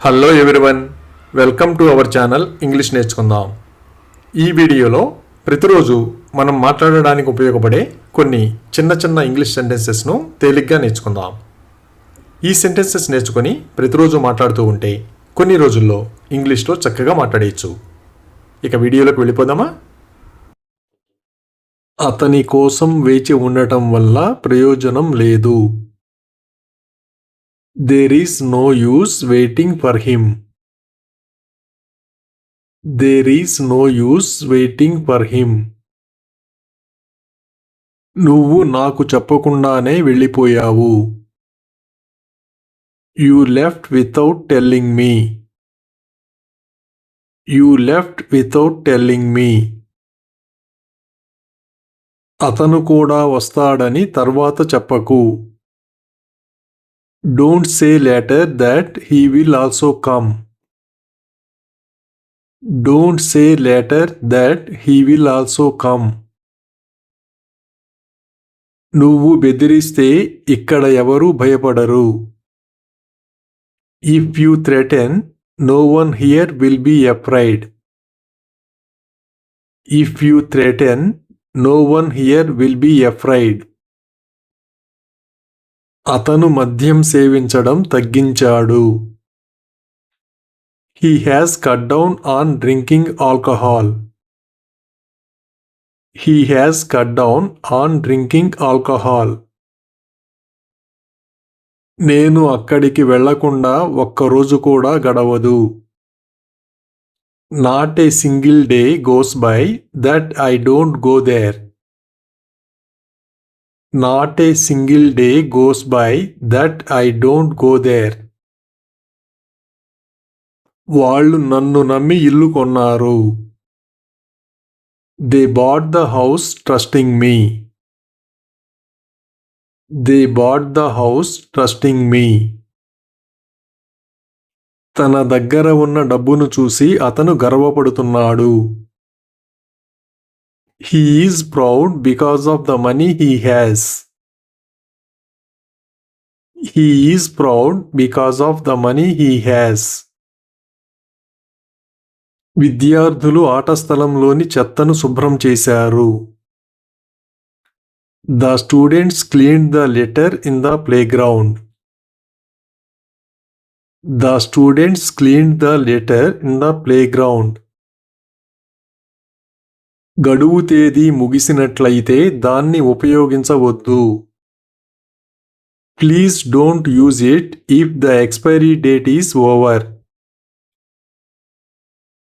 Hello everyone, welcome to our channel English నేర్చుకుందాం. ఈ వీడియోలో ప్రతిరోజు మనం మాట్లాడడానికి ఉపయోగపడే కొన్ని చిన్న చిన్న ఇంగ్లీష్ సెంటెన్సెస్ను తేలిగ్గా నేర్చుకుందాం. ఈ సెంటెన్సెస్ నేర్చుకొని ప్రతిరోజు మాట్లాడుతూ ఉంటే కొన్ని రోజుల్లో ఇంగ్లీష్లో చక్కగా మాట్లాడేయచ్చు. ఇక వీడియోలోకి వెళ్ళిపోదామా? అతని కోసం వేచి ఉండటం వల్ల ప్రయోజనం లేదు. There is no use waiting for him. There is no use waiting for him. నువ్వు నాకు చెప్పకుండానే వెళ్ళిపోయావు. You left without telling me. You left without telling me. అతను కూడా వస్తాడని తర్వాత చెప్పకు. Don't say later that he will also come. Don't say later that he will also come. నువ్వు బెదిరిస్తే ఇక్కడ ఎవరూ భయపడరు. If you threaten, no one here will be afraid. If you threaten, no one here will be afraid. అతను మద్యం సేవించడం తగ్గించాడు. He has cut down on drinking alcohol. He has cut down on drinking alcohol. నేను అక్కడికి వెళ్ళకుండా ఒక్కరోజు కూడా గడవదు. Not a single day goes by that I don't go there. Not a single day goes by that I don't go there. వాళ్ళు నన్ను నమ్మి ఇల్లు కొన్నారు. They bought the house trusting me. They bought the house trusting me. తన దగ్గర ఉన్న డబ్బును చూసి అతను గర్వపడుతున్నాడు. He is proud because of the money he has. He is proud because of the money he has. విద్యార్థులు ఆట స్థలంలోని చెత్తను శుభ్రం చేశారు. The students cleaned the litter in the playground. The students cleaned the litter in the playground. గడువు తేదీ ముగిసినట్లయితే దాన్ని ఉపయోగించవద్దు. Please don't use it if the expiry date is over.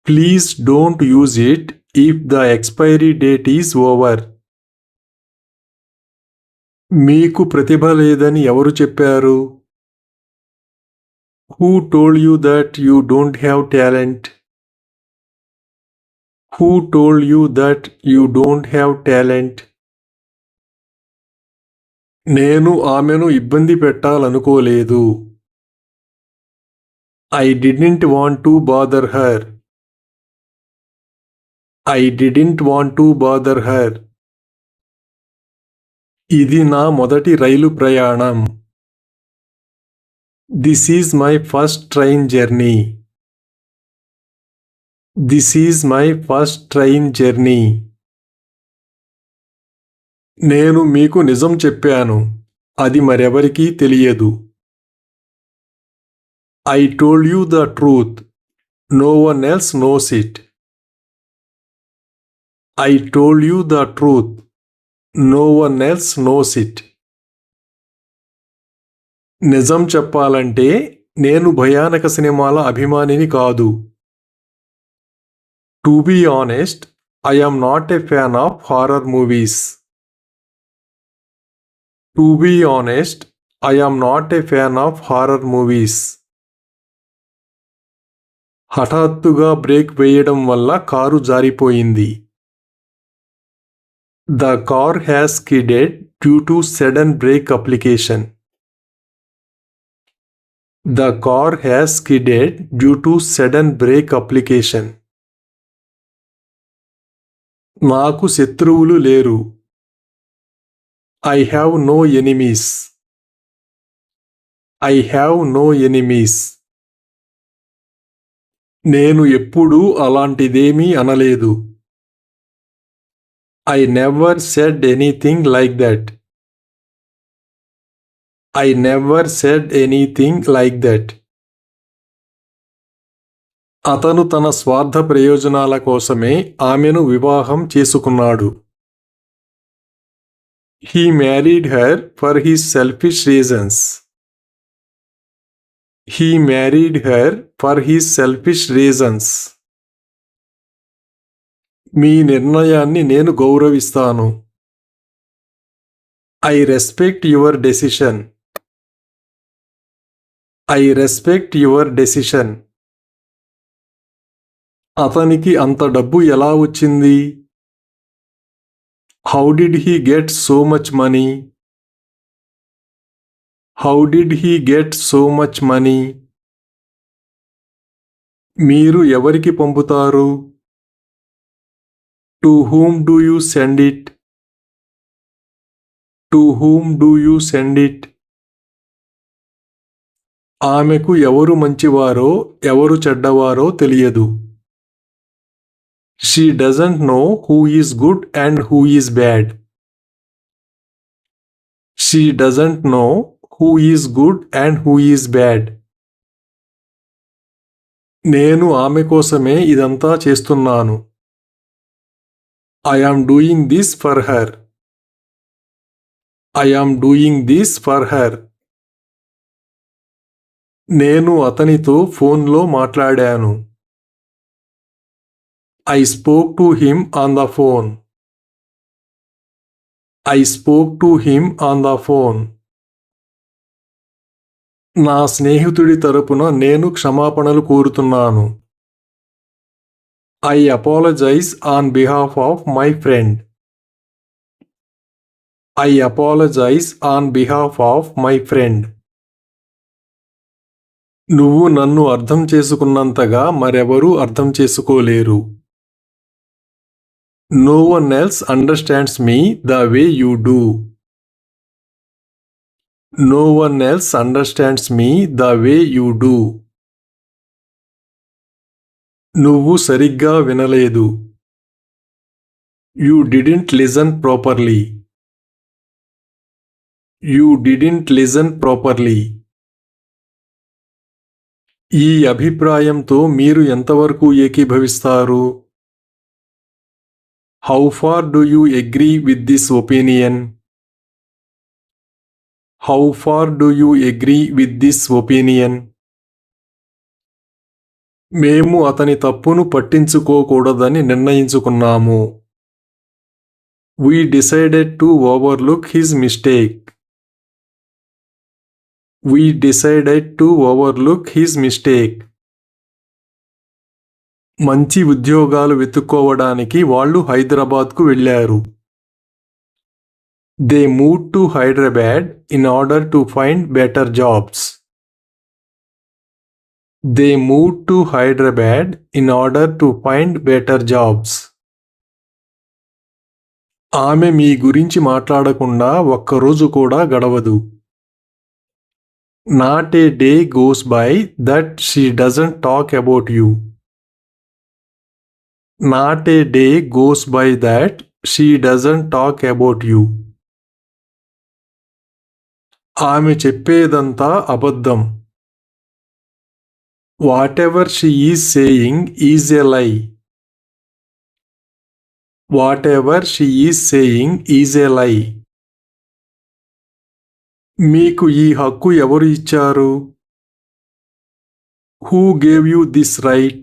Please don't use it if the expiry date is over. మీకు ప్రతిభ లేదని ఎవరు చెప్పారు? Who told you that you don't have talent? Who told you that you don't have talent? నేను ఆమెను ఇబ్బంది పెట్టాలనుకోలేదు. I didn't want to bother her. I didn't want to bother her. ఇది నా మొదటి రైలు ప్రయాణం. This is my first train journey. This is my first train journey. నేను మీకు నిజం చెప్పాను, అది మరెవరికీ తెలియదు. I told you the truth. No one else knows it. I told you the truth. No one else knows it. నిజం చెప్పాలంటే నేను భయానక సినిమాల అభిమానిని కాదు. To be honest, I am not a fan of horror movies. To be honest, I am not a fan of horror movies. హఠాత్తుగా break వేయడం వల్ల కారు జారిపోయింది. The car has skidded due to sudden brake application. The car has skidded due to sudden brake application. నాకు శత్రువులు లేరు. I have no enemies. I have no enemies. నేను ఎప్పుడూ అలాంటిదేమీ అనలేదు. I never said anything like that. I never said anything like that. అతను తన స్వార్థ ప్రయోజనాల కోసమే ఆమెను వివాహం చేసుకున్నాడు. He married her for his selfish reasons. He married her for his selfish reasons. మీ నిర్ణయాన్ని నేను గౌరవిస్తాను. I respect your decision. I respect your decision. అతనికి అంత డబ్బు ఎలా వచ్చింది? How did he get so much money? How did he get so much money? మీరు ఎవరికి పంపుతారు? To whom do you send it? To whom do you send it? ఆమెకు ఎవరు మంచివారో ఎవరు చెడ్డవారో తెలియదు. She doesn't know who is good and who is bad. She doesn't know who is good and who is bad. నేను ఆమె కోసమే ఇదంతా చేస్తున్నాను. I am doing this for her. I am doing this for her. నేను అతనితో ఫోన్లో మాట్లాడాను. I spoke to him on the phone. I spoke to him on the phone. నా స్నేహితుడి తరపున నేను క్షమాపణలు కోరుతున్నాను. I apologize on behalf of my friend. I apologize on behalf of my friend. నువ్వు నన్ను అర్థం చేసుకున్నంతగా మరెవరూ అర్థం చేసుకోలేరు. No one else understands me the way you do. No one else understands me the way you do. నువ్వు సరిగ్గా వినలేదు. You didn't listen properly. You didn't listen properly. ఈ అభిప్రాయంతో మీరు ఎంతవరకు ఏకీభవిస్తారు? How far do you agree with this opinion? How far do you agree with this opinion? మేము అతని తప్పును పట్టించుకోకూడదని నిర్ణయించుకున్నాము. We decided to overlook his mistake. We decided to overlook his mistake. మంచి ఉద్యోగాలు వెతుక్కోవడానికి వాళ్ళు హైదరాబాద్కు వెళ్ళారు. They moved to Hyderabad in order to find better jobs. They moved to Hyderabad in order to find better jobs. ఆమె మీ గురించి మాట్లాడకుండా ఒక్కరోజు కూడా గడవదు. Not a day goes by that she doesn't talk about you. Not a day goes by that she doesn't talk about you. ఆమె చెప్పేదంతా అబద్ధం. Whatever she is saying is a lie. Whatever she is saying is a lie. మీకు ఈ హక్కు ఎవరు ఇచ్చారు? Who gave you this right?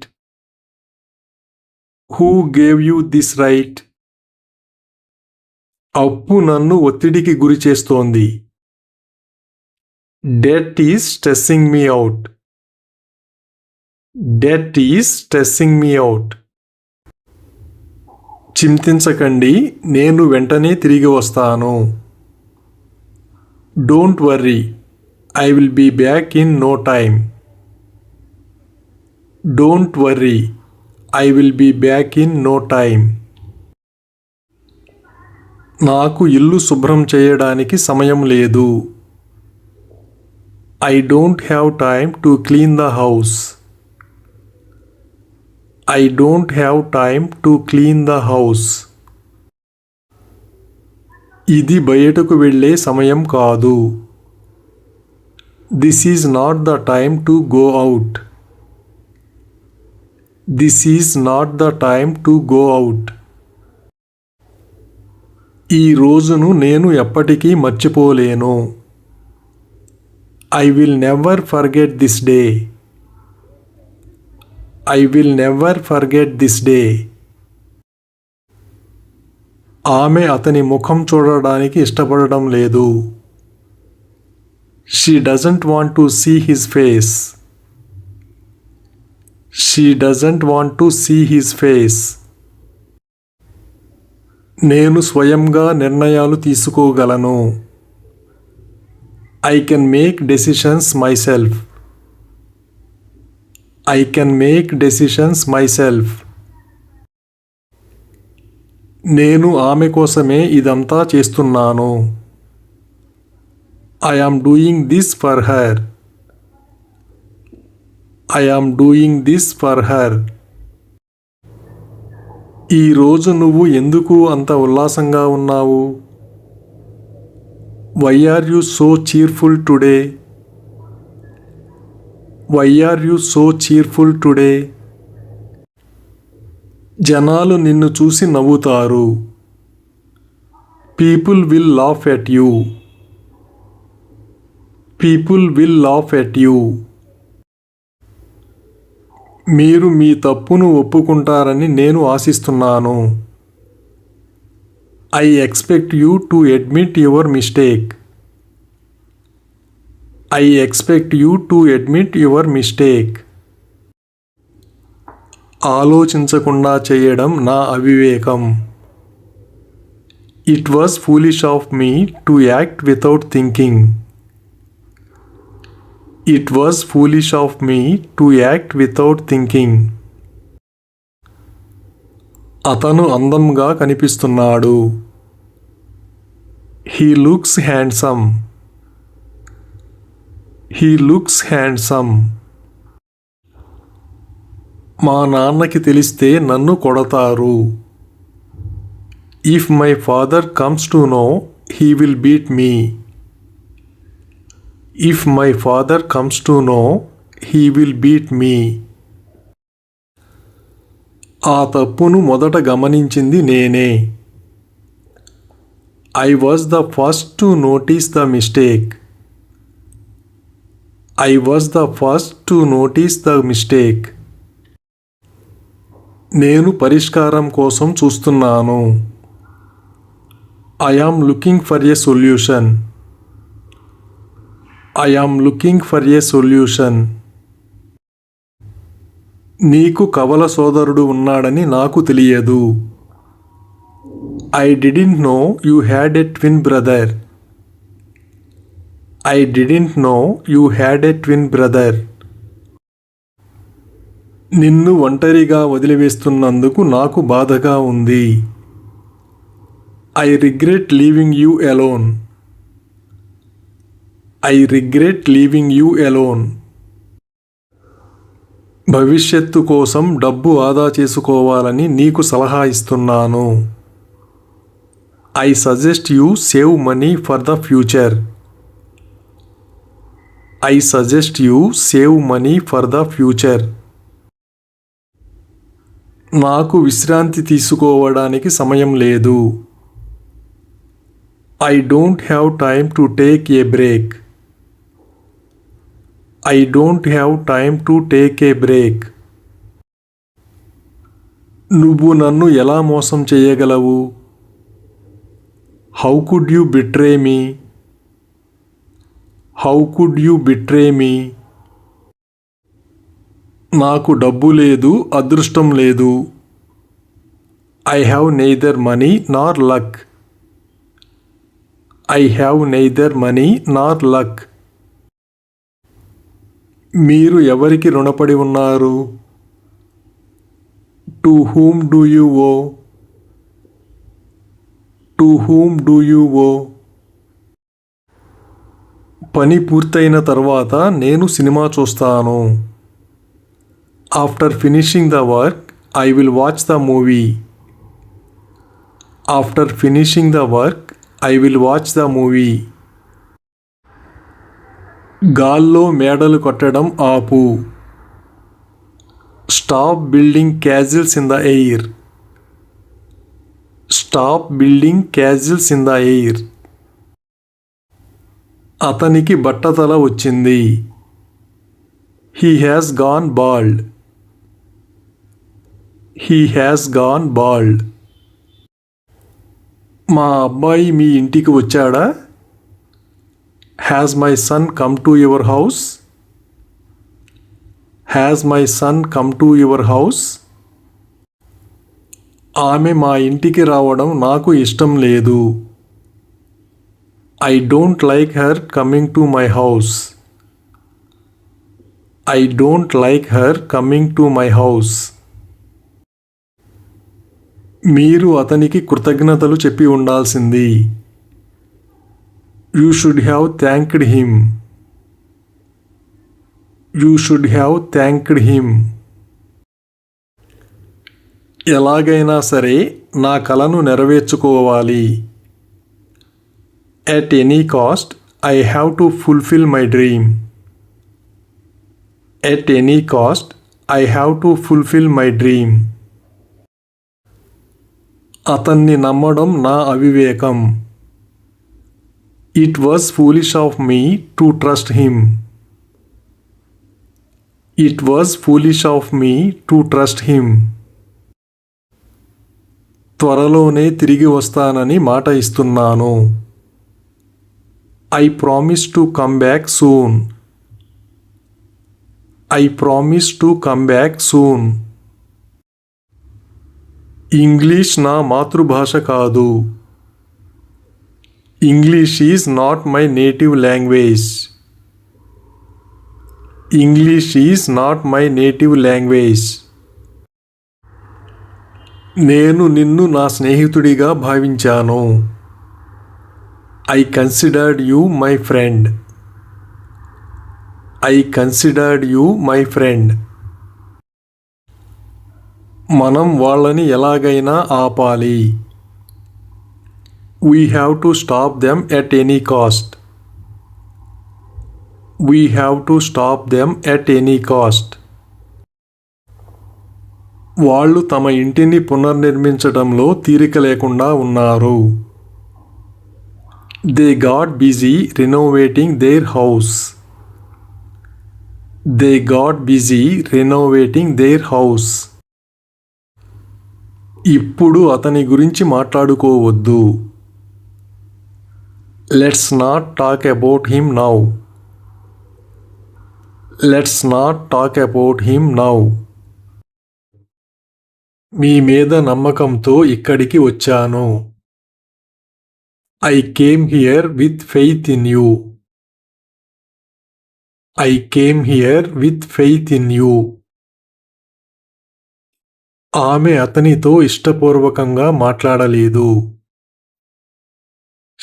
Who gave you this right? అప్పు నన్ను ఒత్తిడికి గురి చేస్తోంది. Debt is stressing me out. Debt is stressing me out. చింతించకండి, నేను వెంటనే తిరిగి వస్తాను. Don't worry, I will be back in no time. Don't worry, I will be back in no time. నాకు ఇల్లు శుభ్రం చేయడానికి సమయం లేదు. I don't have time to clean the house. I don't have time to clean the house. ఇది బయటకు వెళ్ళే సమయం కాదు. This is not the time to go out. This is not the time to go out. ఈ రోజును నేను ఎప్పటికీ మర్చిపోలేను. I will never forget this day. I will never forget this day. ఆమె అతని ముఖం చూడడానికి ఇష్టపడడం లేదు. She doesn't want to see his face. She doesn't want to see his face. నేను స్వయంగా నిర్ణయాలు తీసుకోగలను. I can make decisions myself. I can make decisions myself. నేను ఆమె కోసమే ఇదంతా చేస్తున్నాను. I am doing this for her. I am doing this for her. ఈ రోజు నువ్వు ఎందుకు అంత ఉల్లాసంగా ఉన్నావు? Why are you so cheerful today? Why are you so cheerful today? జనాలు నిన్ను చూసి నవ్వుతారు. People will laugh at you. People will laugh at you. మీరు మీ తప్పును ఒప్పుకుంటారని నేను ఆశిస్తున్నాను. I expect you to admit your mistake. I expect you to admit your mistake. ఆలోచించకుండా చేయడం నా అవివేకం. It was foolish of me to act without thinking. It was foolish of me to act without thinking. అతను అందంగా కనిపిస్తున్నాడు. He looks handsome. He looks handsome. మా నాన్నకి తెలిస్తే నన్ను కొడతారు. If my father comes to know, he will beat me. If my father comes to know, he will beat me. ఆ తప్పును మొదట గమనించింది నేనే. I was the first to notice the mistake. I was the first to notice the mistake. నేను పరిష్కారం కోసం చూస్తున్నాను. I am looking for a solution. I am looking for a solution. నీకు కవల సోదరుడు ఉన్నాడని నాకు తెలియదు. I didn't know you had a twin brother. I didn't know you had a twin brother. నిన్ను ఒంటరిగా వదిలివేస్తున్నందుకు నాకు బాధగా ఉంది. I regret leaving you alone. I regret leaving you alone. భవిష్యత్తు కోసం డబ్బు ఆదా చేసుకోవాలని నీకు సలహా ఇస్తున్నాను. I suggest you save money for the future. I suggest you save money for the future. నాకు విశ్రాంతి తీసుకోవడానికి సమయం లేదు. I don't have time to take a break. I don't have time to take a break. నువ్వు నన్ను ఎలా మోసం చేయగలవు? How could you betray me? How could you betray me? నాకు డబ్బు లేదు, అదృష్టం లేదు. I have neither money nor luck. I have neither money nor luck. మీరు ఎవరికి రుణపడి ఉన్నారు? To whom do you owe? To whom do you owe? పని పూర్తయిన తర్వాత నేను సినిమా చూస్తాను. After finishing the work, I will watch the movie. After finishing the work, I will watch the movie. గాల్లో మేడలు కట్టడం ఆపు. Stop building castles in the air. Stop building castles in the air. అతనికి బట్టతల వచ్చింది. He has gone bald. He has gone bald. మా అబ్బాయి మీ ఇంటికి వచ్చాడా? Has my son come to your house? Has my son come to your house? ఆమె మా ఇంటికి రావడం నాకు ఇష్టం లేదు. I don't like her coming to my house. I don't like her coming to my house. మీరు అతనికి కృతజ్ఞతలు చెప్పి ఉండాల్సింది. You should have thanked him. You should have thanked him. ఎలాగైనా సరే నా కలను నెరవేర్చుకోవాలి. At any cost, I have to fulfill my dream. At any cost, I have to fulfill my dream. అతన్ని నమ్మడం నా అవివేకం. It was foolish of me to trust him. It was foolish of me to trust him. త్వరలోనే తిరిగి వస్తానని మాట ఇస్తున్నాను. I promise to come back soon. I promise to come back soon. English నా మాతృభాష కాదు. English is not my native language. English is not my native language. నేను నిన్ను నా స్నేహితుడిగా భావించాను. I considered you my friend. I considered you my friend. మనం వాళ్ళని ఎలాగైనా ఆపాలి. We have to stop them at any cost. We have to stop them at any cost. వాళ్ళు తమ ఇంటిని పునర్నిర్మించడంలో తీరిక లేకుండా ఉన్నారు. They got busy renovating their house. They got busy renovating their house. ఇప్పుడు అతని గురించి మాట్లాడుకోవద్దు. Let's not talk about him now. Let's not talk about him now. మీ మీద నమ్మకంతో ఇక్కడికి వచ్చాను. I came here with faith in you. I came here with faith in you. ఆమె అతనితో ఇష్టపూర్వకంగా మాట్లాడలేదు.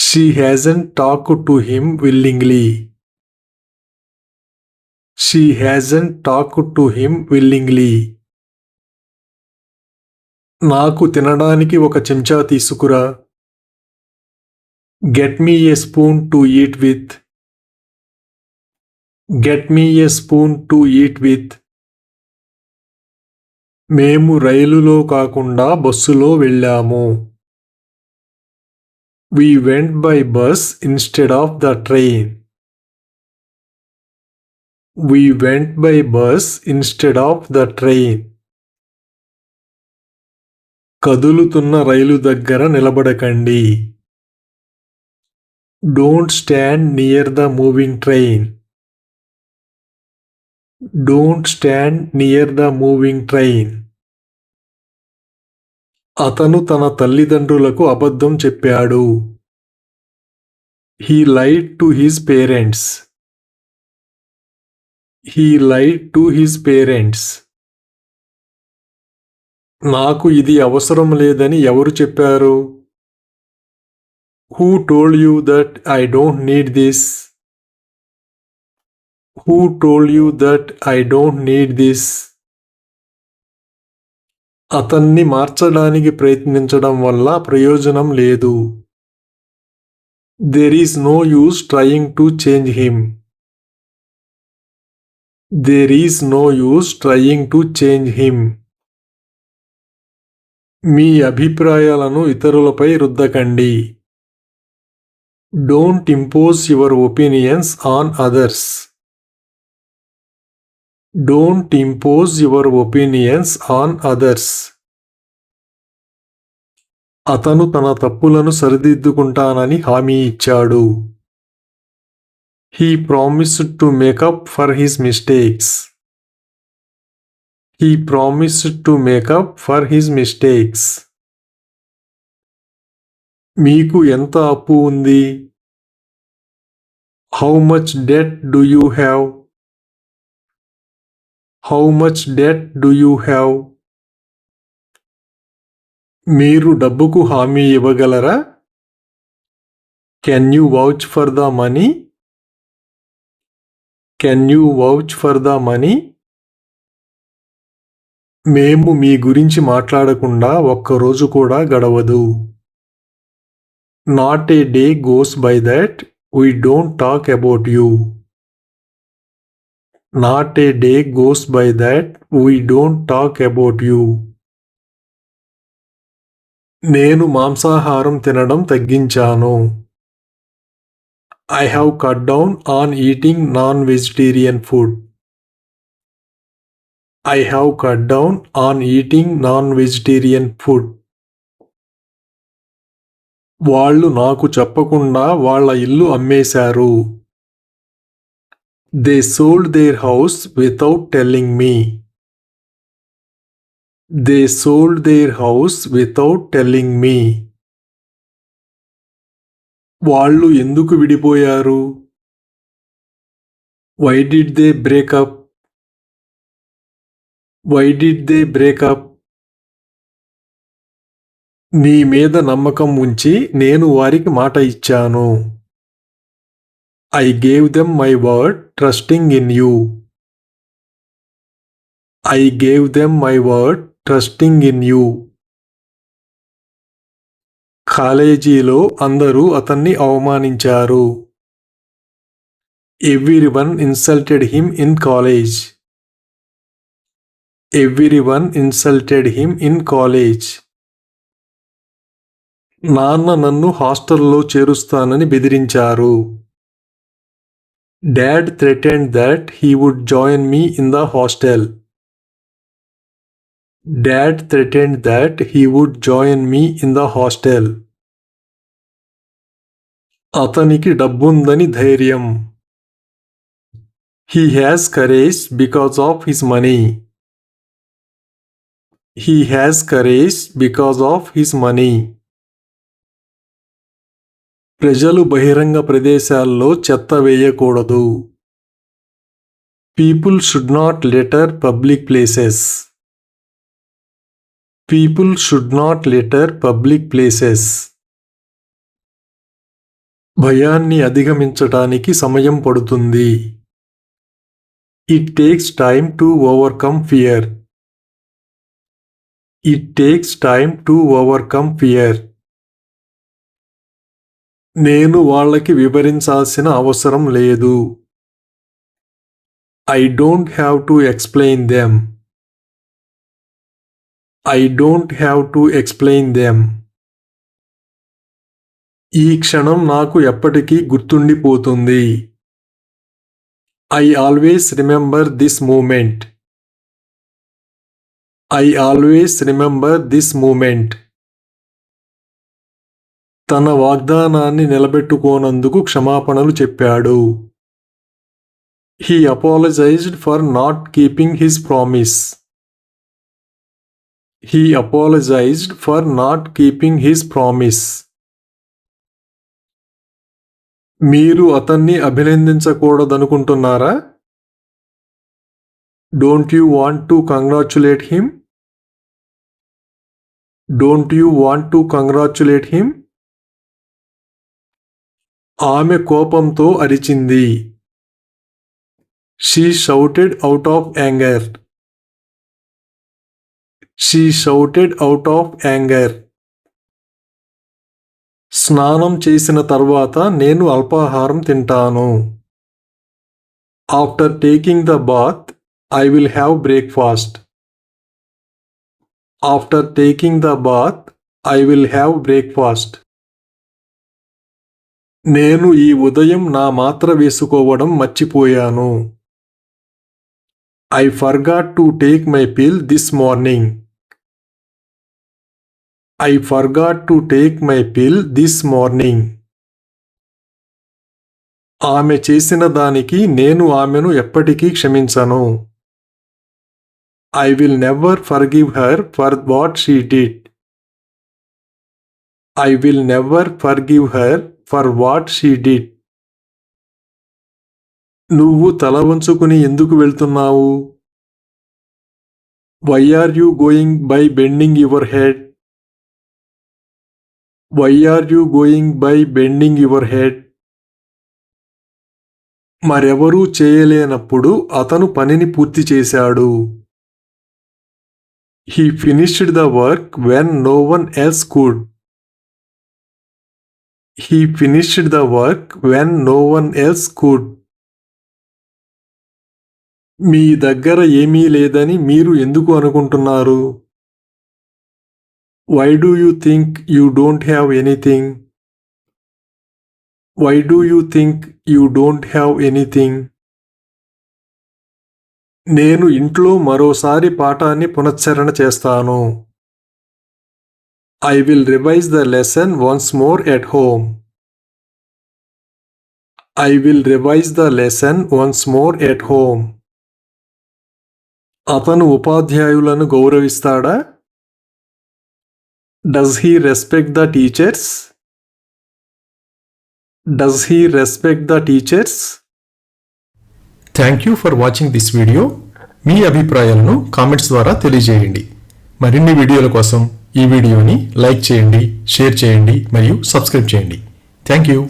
She hasn't talked to him willingly. She hasn't talked to him willingly. నాకు తినడానికి ఒక చెంచా తీసుకురా. Get me a spoon to eat with. Get me a spoon to eat with. మేము రైలులో కాకుండా బస్సులో వెళ్ళాము. We went by bus instead of the train. We went by bus instead of the train. కదులుతున్న రైలు దగ్గర నిలబడకండి. Don't stand near the moving train. Don't stand near the moving train. అతను తన తల్లిదండ్రులకు అబద్ధం చెప్పాడు. He lied to his parents. He lied to his parents. నాకు ఇది అవసరం లేదని ఎవరు చెప్పారు? Who told you that I don't need this? Who told you that I don't need this? అతన్ని మార్చడానికి ప్రయత్నించడం వల్ల ప్రయోజనం లేదు. There is no use trying to change him. There is no use trying to change him. మీ అభిప్రాయాలను ఇతరులపై రుద్దకండి. Don't impose your opinions on others. Don't impose your opinions on others. అతను తన తప్పులను సరిదిద్దుకుంటానని హామీ ఇచ్చాడు. He promised to make up for his mistakes. He promised to make up for his mistakes. మీకు ఎంత అప్పు ఉంది? How much debt do you have? How much debt do you have? మీరు డబ్బుకు హామీ ఇవ్వగలరా? Can you vouch for the money? Can you vouch for the money? మేము మీ గురించి మాట్లాడకుండా ఒక్కరోజు కూడా గడవదు. Not a day goes by that we don't talk about you. Not a day goes by that we don't talk about you. నేను మాంసాహారం తినడం తగ్గించాను. I have cut down on eating non-vegetarian food. I have cut down on eating non-vegetarian food. వాళ్ళు నాకు చెప్పకుండా వాళ్ళ ఇల్లు అమ్మేశారు. They sold their house without telling me. They sold their house without telling me. వాళ్ళు ఎందుకు విడిపోయారు? Why did they break up? Why did they break up? నీ మీద నమ్మకం ఉంచి నేను వారికి మాట ఇచ్చాను. I gave them my word trusting in you. I gave them my word trusting in you. కాలేజీలో అందరూ అతన్ని అవమానించారు. Everyone insulted him in college. Everyone insulted him in college. నాన్న నన్ను హాస్టల్లో చేరుస్తానని బెదిరించారు. Dad threatened that he would join me in the hostel. Dad threatened that he would join me in the hostel. అతనికి డబ్బుందని ధైర్యం. He has courage because of his money. He has courage because of his money. ప్రజలు బహిరంగ ప్రదేశాల్లో చెత్త వేయకూడదు. People should not litter public places. People should not litter public places. భయాన్ని అధిగమించటానికి సమయం పడుతుంది. It takes time to overcome fear. It takes time to overcome fear. నేను వాళ్ళకి వివరించాల్సిన అవసరం లేదు. I don't have to explain them. I don't have to explain them. ఈ క్షణం నాకు ఎప్పటికీ గుర్తుండిపోతుంది. I always remember this moment. I always remember this moment. తన వాగ్దానాన్ని నిలబెట్టుకోనందుకు క్షమాపణలు చెప్పాడు. He apologized for not keeping his promise. He apologized for not keeping his promise. మీరు అతన్ని అభినందించకూడదనుకుంటున్నారా? Don't you want to congratulate him? Don't you want to congratulate him? ఆమె కోపంతో అరిచింది. She shouted out of anger. She shouted out of anger. స్నానం చేసిన తర్వాత నేను అల్పాహారం తింటాను. After taking the bath, I will have breakfast. After taking the bath, I will have breakfast. నేను ఈ ఉదయం నా మాత్ర వేసుకోవడం మర్చిపోయాను. I forgot to take my pill this morning. I forgot to take my pill this morning. ఆమె చేసిన దానికి నేను ఆమెను ఎప్పటికీ క్షమించను. I will never forgive her for what she did. I will never forgive her for what she did. నువ్వు తల వంచుకుని ఎందుకు వెళ్తున్నావు? Why are you going by bending your head? Why are you going by bending your head? మరెవరూ చేయలేనప్పుడు అతను పనిని పూర్తి చేశాడు. He finished the work when no one else could. He finished the work when no one else could. మీ దగ్గర ఏమీ లేదని మీరు ఎందుకు అనుకుంటున్నారు? Why do you think you don't have anything? Why do you think you don't have anything? నేను ఇంట్లో మరోసారి పాఠాన్ని పునశ్చరణ చేస్తాను. I will revise the lesson once more at home. I will revise the lesson once more at home. అతను ఉపాధ్యాయులను గౌరవిస్తాడా? Does he respect the teachers? Does he respect the teachers? Thank you for watching this video. మీ అభిప్రాయాలను comments ద్వారా తెలియజేయండి. మరిన్ని వీడియోల కోసం ఈ వీడియోని లైక్ చేయండి, షేర్ చేయండి మరియు సబ్స్క్రైబ్ చేయండి. Thank you.